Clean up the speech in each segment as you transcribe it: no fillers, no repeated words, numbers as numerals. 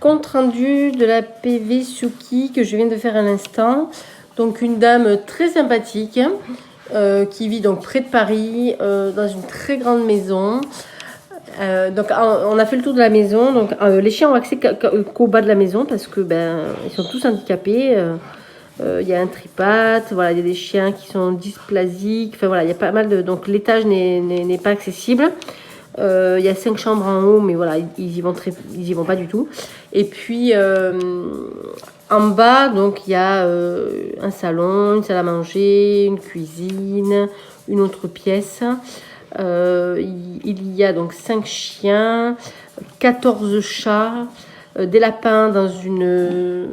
compte rendu de la PV Suki que je viens de faire à l'instant. Donc une dame très sympathique qui vit donc près de Paris dans une très grande maison. Donc on a fait le tour de la maison. Donc les chiens ont accès qu'au bas de la maison parce que ils sont tous handicapés. Il y a un tripathe, voilà, il y a des chiens qui sont dysplasiques. Enfin voilà, il y a pas mal de. Donc l'étage n'est pas accessible. Il y a 5 chambres en haut, mais voilà, ils y vont pas du tout. Et puis en bas, donc il y a un salon, une salle à manger, une cuisine, une autre pièce. Il y a donc 5 chiens, 14 chats, des lapins dans une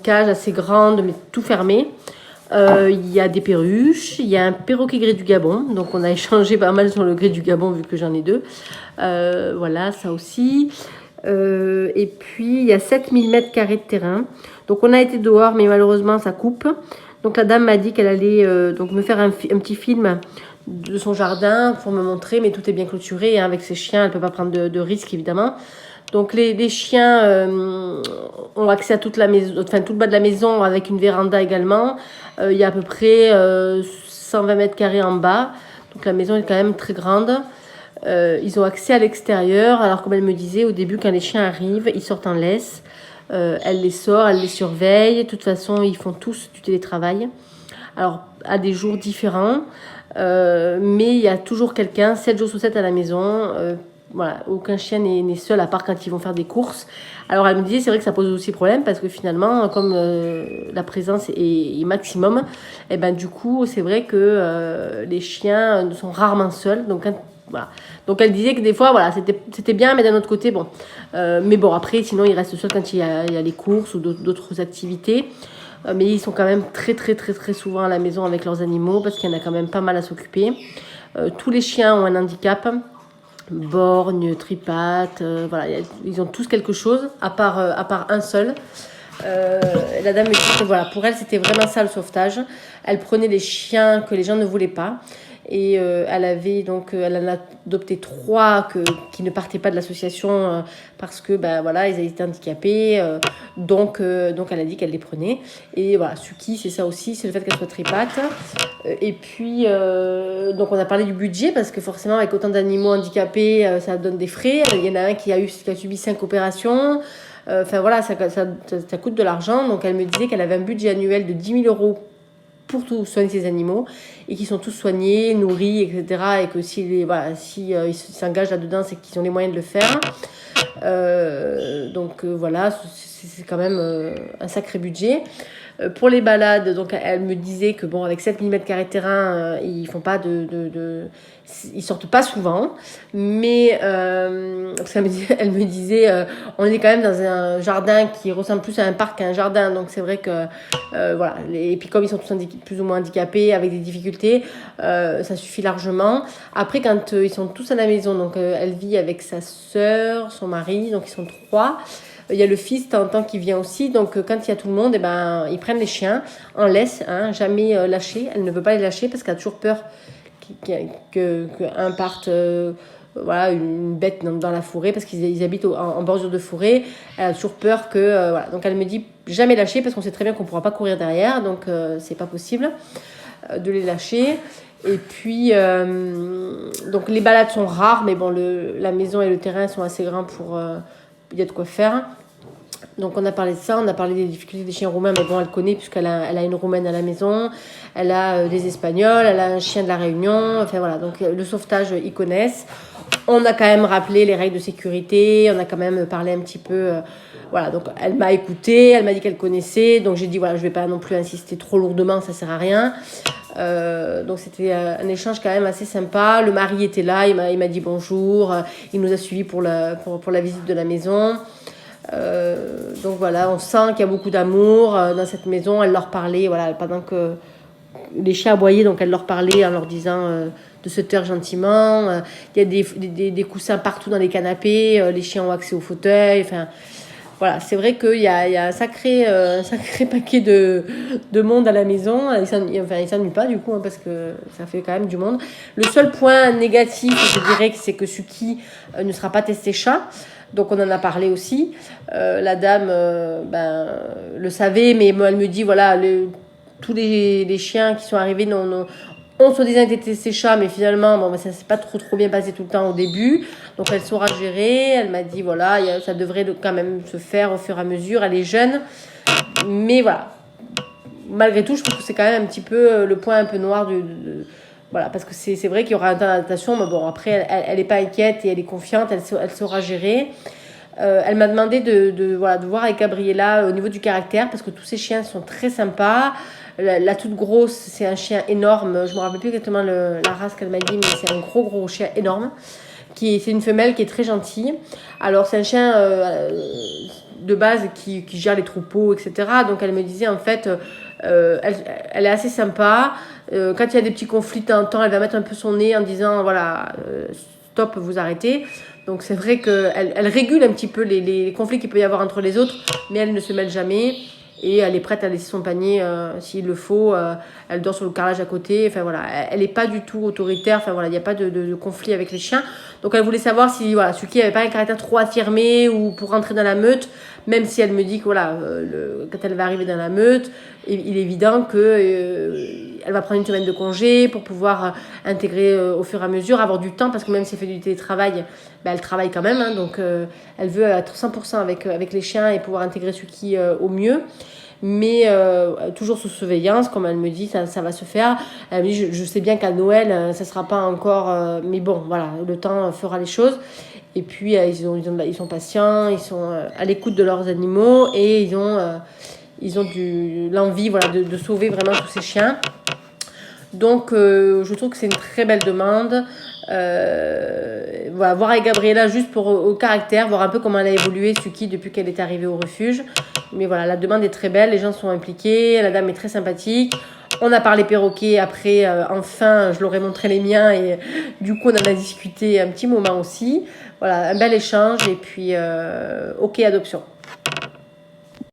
cage assez grande, mais tout fermé. Il y a des perruches, il y a un perroquet gris du Gabon, donc on a échangé pas mal sur le gris du Gabon vu que j'en ai 2. Voilà, ça aussi. Et puis il y a 7000 mètres carrés de terrain. Donc on a été dehors, mais malheureusement ça coupe. Donc la dame m'a dit qu'elle allait donc me faire un petit film de son jardin pour me montrer, mais tout est bien clôturé, hein, avec ses chiens, elle ne peut pas prendre de risques évidemment. Donc les chiens ont accès à toute la maison, enfin tout le bas de la maison avec une véranda également. Il y a à peu près 120 mètres carrés en bas. Donc la maison est quand même très grande. Ils ont accès à l'extérieur. Alors comme elle me disait au début, quand les chiens arrivent, ils sortent en laisse. Elle les sort, elle les surveille. De toute façon, ils font tous du télétravail. Alors à des jours différents. Mais il y a toujours quelqu'un, 7 jours sur 7 à la maison. Voilà, aucun chien n'est seul à part quand ils vont faire des courses. Alors elle me disait c'est vrai que ça pose aussi problème parce que finalement comme la présence est maximum, et ben du coup c'est vrai que les chiens sont rarement seuls. Donc voilà. Donc elle disait que des fois voilà c'était bien, mais d'un autre côté bon, mais bon après sinon ils restent seuls quand il y a les courses ou d'autres activités. Mais ils sont quand même très souvent à la maison avec leurs animaux parce qu'il y en a quand même pas mal à s'occuper. Tous les chiens ont un handicap. Borgne, tripathe, voilà, ils ont tous quelque chose, à part un seul. La dame me dit que voilà, pour elle, c'était vraiment ça le sauvetage. Elle prenait les chiens que les gens ne voulaient pas. Et elle en a adopté 3 qui ne partaient pas de l'association parce que voilà, ils étaient handicapés. Donc elle a dit qu'elle les prenait. Et voilà, Suki, c'est ça aussi, c'est le fait qu'elle soit tripathe. Et puis, donc on a parlé du budget parce que forcément, avec autant d'animaux handicapés, ça donne des frais. Il y en a un qui a subi 5 opérations. Enfin voilà, ça coûte de l'argent. Donc elle me disait qu'elle avait un budget annuel de 10 000 € pour tout soigner ces animaux et qui sont tous soignés, nourris, etc. Et que si ils s'engagent là-dedans, c'est qu'ils ont les moyens de le faire. Voilà, c'est quand même un sacré budget. Pour les balades, donc elle me disait que bon, avec 7000 mètres carrés de terrain, ils font pas ils sortent pas souvent, mais parce elle me disait, on est quand même dans un jardin qui ressemble plus à un parc qu'à un jardin, donc c'est vrai que voilà. Et puis comme ils sont tous plus ou moins handicapés, avec des difficultés, ça suffit largement. Après, quand ils sont tous à la maison, donc elle vit avec sa sœur, son mari, donc ils sont 3. Il y a le fils tant qui vient aussi, donc quand il y a tout le monde, ils prennent les chiens en laisse, hein, jamais lâcher. Elle ne veut pas les lâcher parce qu'elle a toujours peur qu'un parte, voilà, une bête dans la forêt parce qu'ils habitent en bordure de forêt. Elle a toujours peur que voilà. Donc elle me dit jamais lâcher parce qu'on sait très bien qu'on ne pourra pas courir derrière, donc c'est pas possible de les lâcher. Et puis donc les balades sont rares, mais bon, la maison et le terrain sont assez grands pour il y a de quoi faire. Donc on a parlé de ça, on a parlé des difficultés des chiens roumains, mais bon, elle connaît puisqu'elle a une roumaine à la maison, elle a des espagnols, elle a un chien de la Réunion, enfin voilà, donc le sauvetage, ils connaissent. On a quand même rappelé les règles de sécurité, on a quand même parlé un petit peu, voilà, donc elle m'a écoutée, elle m'a dit qu'elle connaissait, donc j'ai dit voilà, je vais pas non plus insister trop lourdement, ça sert à rien. Donc c'était un échange quand même assez sympa. Le mari était là, il m'a dit bonjour, il nous a suivis pour la visite de la maison. Donc voilà, on sent qu'il y a beaucoup d'amour dans cette maison. Elle leur parlait, voilà, pendant que les chiens aboyaient, donc elle leur parlait en leur disant de se taire gentiment. Il y a des coussins partout dans les canapés, les chiens ont accès aux fauteuils. Enfin, voilà, c'est vrai qu'il y a un sacré paquet de monde à la maison. Ils s'ennuient pas du coup, hein, parce que ça fait quand même du monde. Le seul point négatif, je dirais, c'est que Suki ne sera pas testé chat. Donc on en a parlé aussi. La dame le savait, mais elle me dit, voilà, tous les chiens qui sont arrivés ont soi-disant été testés chats, mais finalement, bon, ça s'est pas trop bien passé tout le temps au début. Donc elle saura gérer. Elle m'a dit, voilà, ça devrait quand même se faire au fur et à mesure. Elle est jeune. Mais voilà, malgré tout, je trouve que c'est quand même un petit peu le point un peu noir voilà, parce que c'est vrai qu'il y aura un temps d'adaptation, mais bon, après, elle n'est pas inquiète et elle est confiante, elle saura gérer. Elle m'a demandé de voir avec Gabriella au niveau du caractère, parce que tous ces chiens sont très sympas. La toute grosse, c'est un chien énorme. Je ne me rappelle plus exactement la race qu'elle m'a dit, mais c'est un gros chien énorme. C'est une femelle qui est très gentille. Alors, c'est un chien de base qui gère les troupeaux, etc. Donc, elle me disait, en fait, elle est assez sympa. Quand il y a des petits conflits de temps en temps, elle va mettre un peu son nez en disant, voilà, stop, vous arrêtez. Donc c'est vrai qu'elle régule un petit peu les conflits qu'il peut y avoir entre les autres, mais elle ne se mêle jamais. Et elle est prête à laisser son panier s'il le faut. Elle dort sur le carrelage à côté. Enfin voilà, elle n'est pas du tout autoritaire. Enfin voilà, il n'y a pas de conflit avec les chiens. Donc elle voulait savoir si voilà, Suki n'avait pas un caractère trop affirmé ou pour rentrer dans la meute. Même si elle me dit que voilà, quand elle va arriver dans la meute, il est évident que elle va prendre une semaine de congé pour pouvoir intégrer au fur et à mesure, avoir du temps, parce que même si elle fait du télétravail, elle travaille quand même. Hein, donc elle veut être 100% avec les chiens et pouvoir intégrer Suki au mieux. Mais toujours sous surveillance, comme elle me dit, ça va se faire. Elle me dit, je sais bien qu'à Noël, ça ne sera pas encore... mais bon, voilà, le temps fera les choses. Et puis, ils sont patients, ils sont à l'écoute de leurs animaux et ils ont l'envie voilà, de sauver vraiment tous ces chiens. Donc, je trouve que c'est une très belle demande. Voilà, voir avec Gabriella juste au caractère, voir un peu comment elle a évolué, Suki, depuis qu'elle est arrivée au refuge. Mais voilà, la demande est très belle, les gens sont impliqués, la dame est très sympathique. On a parlé perroquet, après, enfin, je leur ai montré les miens et du coup, on en a discuté un petit moment aussi. Voilà, un bel échange et puis, ok, adoption.